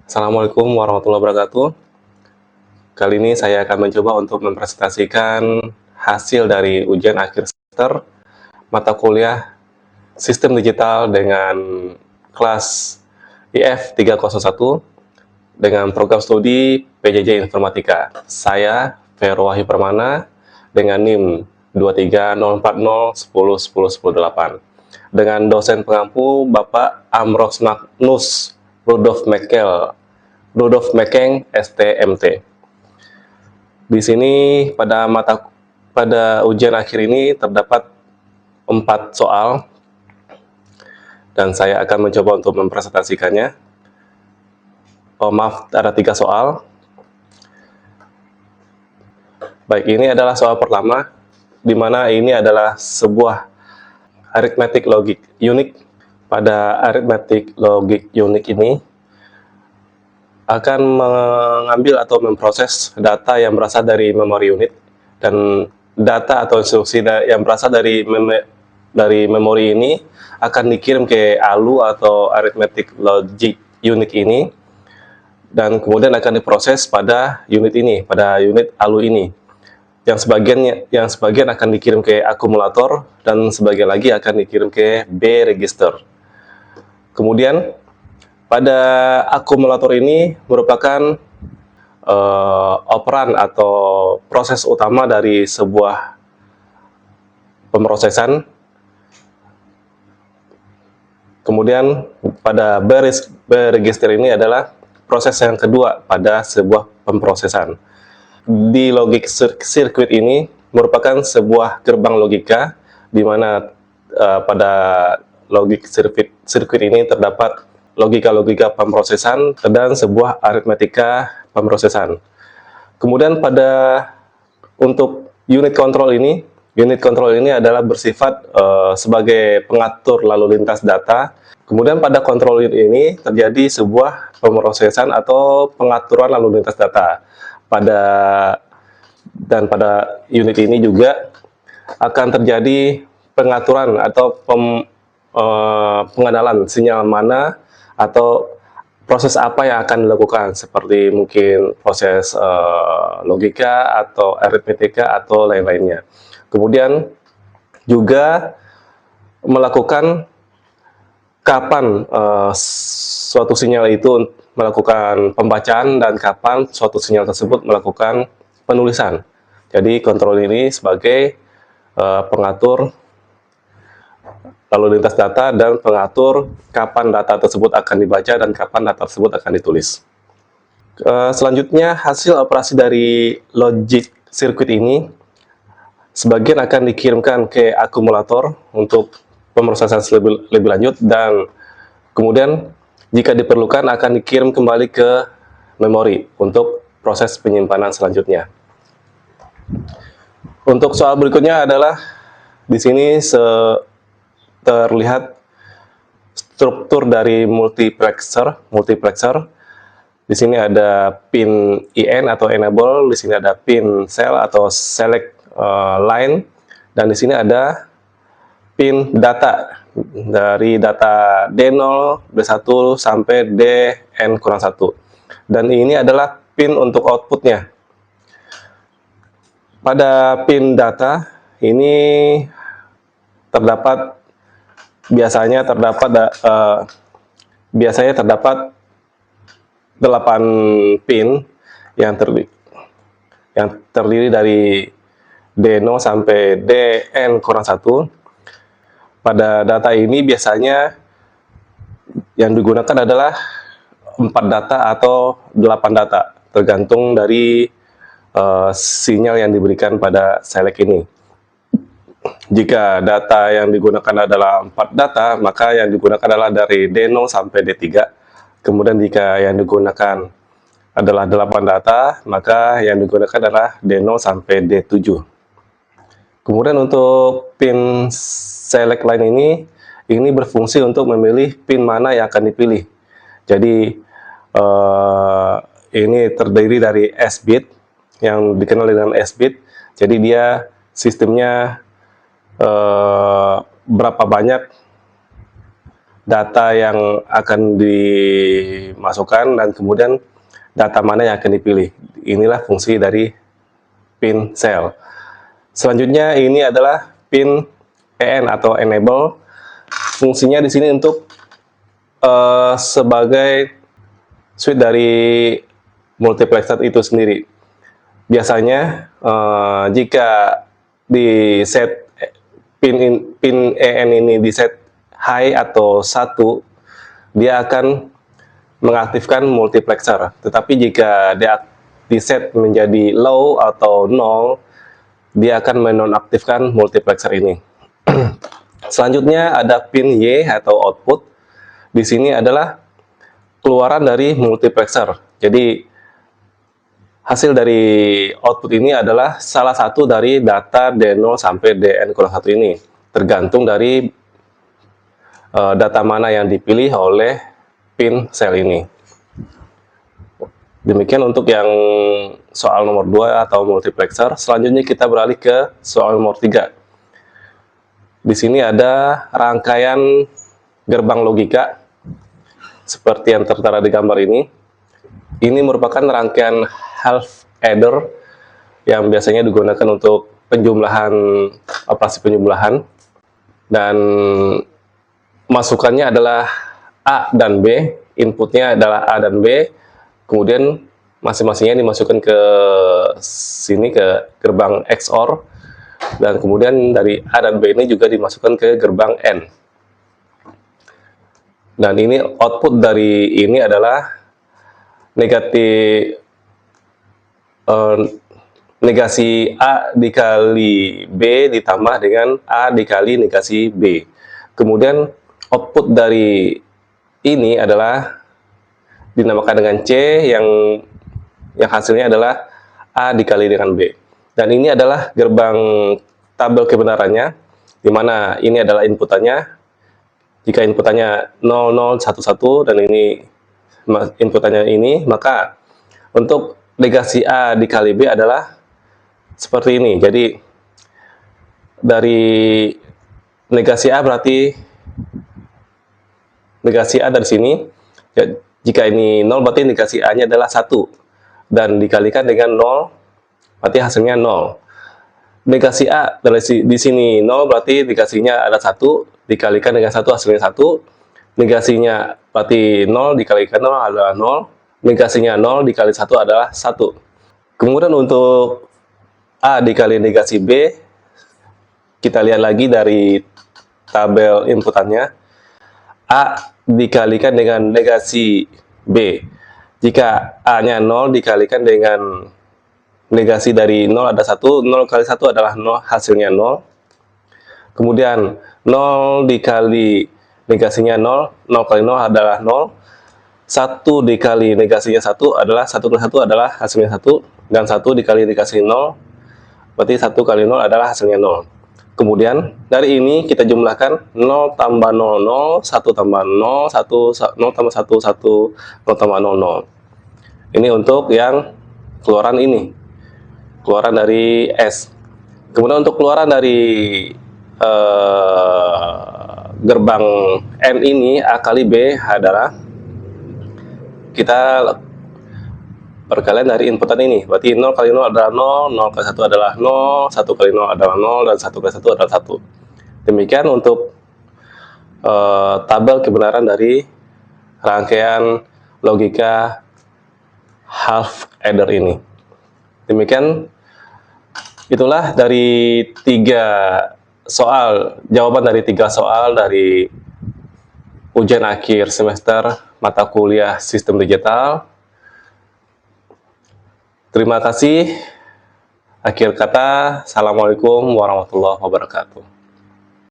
Assalamualaikum warahmatullahi wabarakatuh. Kali ini saya akan mencoba untuk mempresentasikan hasil dari ujian akhir semester mata kuliah Sistem Digital dengan kelas IF 301 dengan program studi PJJ Informatika. Saya, Vero Wahyu Permana, dengan NIM 23040101008. Dengan dosen pengampu Bapak Amros Magnus Rudolf Mekeng, STMT. Di sini pada ujian akhir ini terdapat 4 soal dan saya akan mencoba untuk mempresentasikannya. Maaf, ada 3 soal. Baik, ini adalah soal pertama, di mana ini adalah sebuah arithmetic logic unik. Pada arithmetic logic unik ini akan mengambil atau memproses data yang berasal dari memori unit, dan data atau instruksi yang berasal dari memori ini akan dikirim ke ALU atau arithmetic logic unit ini, dan kemudian akan diproses pada unit ini, pada unit ALU ini. Yang sebagian akan dikirim ke akumulator dan sebagian lagi akan dikirim ke B register. Kemudian pada akumulator ini merupakan operan atau proses utama dari sebuah pemrosesan. Kemudian pada B register ini adalah proses yang kedua pada sebuah pemrosesan. Di logic circuit ini merupakan sebuah gerbang logika, di mana pada logic circuit ini terdapat logika-logika pemrosesan dan sebuah aritmetika pemrosesan. Kemudian untuk unit control ini adalah bersifat sebagai pengatur lalu lintas data. Kemudian pada control unit ini terjadi sebuah pemrosesan atau pengaturan lalu lintas data. Pada unit ini juga akan terjadi pengaturan atau pengenalan sinyal mana atau proses apa yang akan dilakukan, seperti mungkin proses logika atau aritmetika atau lain-lainnya. Kemudian juga melakukan kapan suatu sinyal itu melakukan pembacaan dan kapan suatu sinyal tersebut melakukan penulisan. Jadi kontrol ini sebagai pengatur lalu lintas data dan pengatur kapan data tersebut akan dibaca dan kapan data tersebut akan ditulis. Selanjutnya, hasil operasi dari logic circuit ini sebagian akan dikirimkan ke akumulator untuk pemrosesan lebih lanjut, dan kemudian jika diperlukan akan dikirim kembali ke memori untuk proses penyimpanan selanjutnya. Untuk soal berikutnya adalah di sini terlihat struktur dari multiplexer. Di sini ada pin IN atau enable, di sini ada pin cell atau select line, dan di sini ada pin data dari data D0, D1 sampai DN-1. Dan ini adalah pin untuk outputnya. Pada pin data ini biasanya terdapat 8 pin yang terdiri dari D0 sampai DN-1. Pada data ini biasanya yang digunakan adalah 4 data atau 8 data, tergantung dari sinyal yang diberikan pada select ini. Jika data yang digunakan adalah 4 data, maka yang digunakan adalah dari D0 sampai D3. Kemudian jika yang digunakan adalah 8 data, maka yang digunakan adalah D0 sampai D7. Kemudian untuk pin select line ini berfungsi untuk memilih pin mana yang akan dipilih. Jadi ini terdiri dari S-bit, yang dikenal dengan S-bit. Jadi dia sistemnya berapa banyak data yang akan dimasukkan, dan kemudian data mana yang akan dipilih. Inilah fungsi dari pin cell. Selanjutnya ini adalah pin EN atau enable. Fungsinya di sini untuk sebagai switch dari multiplexer itu sendiri. Biasanya jika di set pin EN ini di set high atau 1, dia akan mengaktifkan multiplexer. Tetapi jika dia di set menjadi low atau 0, dia akan menonaktifkan multiplexer ini. Selanjutnya ada pin Y atau output. Di sini adalah keluaran dari multiplexer. Jadi hasil dari output ini adalah salah satu dari data D0 sampai Dn-1 ini, tergantung dari data mana yang dipilih oleh pin cell ini. Demikian untuk yang soal nomor 2 atau multiplexer. Selanjutnya kita beralih ke soal nomor 3. Di sini ada rangkaian gerbang logika seperti yang tertera di gambar ini. Ini merupakan rangkaian half adder yang biasanya digunakan untuk penjumlahan, operasi penjumlahan, dan masukannya adalah A dan B, inputnya adalah A dan B, kemudian masing-masingnya dimasukkan ke sini, ke gerbang XOR, dan kemudian dari A dan B ini juga dimasukkan ke gerbang N. Dan ini output dari ini adalah negasi A dikali B ditambah dengan A dikali negasi B. Kemudian output dari ini adalah dinamakan dengan C, yang hasilnya adalah A dikali dengan B. Dan ini adalah gerbang tabel kebenarannya, di mana ini adalah inputannya. Jika inputannya 0011 dan ini inputannya ini, maka untuk negasi A dikali B adalah seperti ini. Jadi dari negasi A berarti negasi A dari sini, ya, jika ini 0 berarti negasi A-nya adalah 1, dan dikalikan dengan 0 berarti hasilnya 0. Negasi A dari di sini 0 berarti negasinya ada 1, dikalikan dengan 1 hasilnya 1. Negasinya berarti 0 dikalikan 0 adalah 0. Negasinya 0 dikali 1 adalah 1. Kemudian untuk A dikali negasi B, kita lihat lagi dari tabel inputannya. A dikalikan dengan negasi B. Jika A-nya 0 dikalikan dengan negasi dari 0 ada 1, 0 kali 1 adalah 0, hasilnya 0. Kemudian 0 dikali negasinya 0, 0 kali 0 adalah 0. 1 dikali negasinya 1 adalah 1 kali 1 adalah hasilnya 1, dan 1 dikali negasi 0 berarti 1 kali 0 adalah hasilnya 0. Kemudian dari ini kita jumlahkan 0 tambah 00, 1 tambah 0, 0 tambah 1, 1, 0 tambah 00. Ini untuk yang keluaran ini, keluaran dari S. Kemudian untuk keluaran dari gerbang N ini, A kali B adalah kita perkalian dari inputan ini. Berarti 0 kali 0 adalah 0, 0 kali 1 adalah 0, 1 kali 0 adalah 0, dan 1 kali 1 adalah 1. Demikian untuk tabel kebenaran dari rangkaian logika half adder ini. Demikian, itulah dari jawaban dari 3 soal dari ujian akhir semester mata kuliah sistem digital. Terima kasih. Akhir kata, Assalamualaikum warahmatullahi wabarakatuh.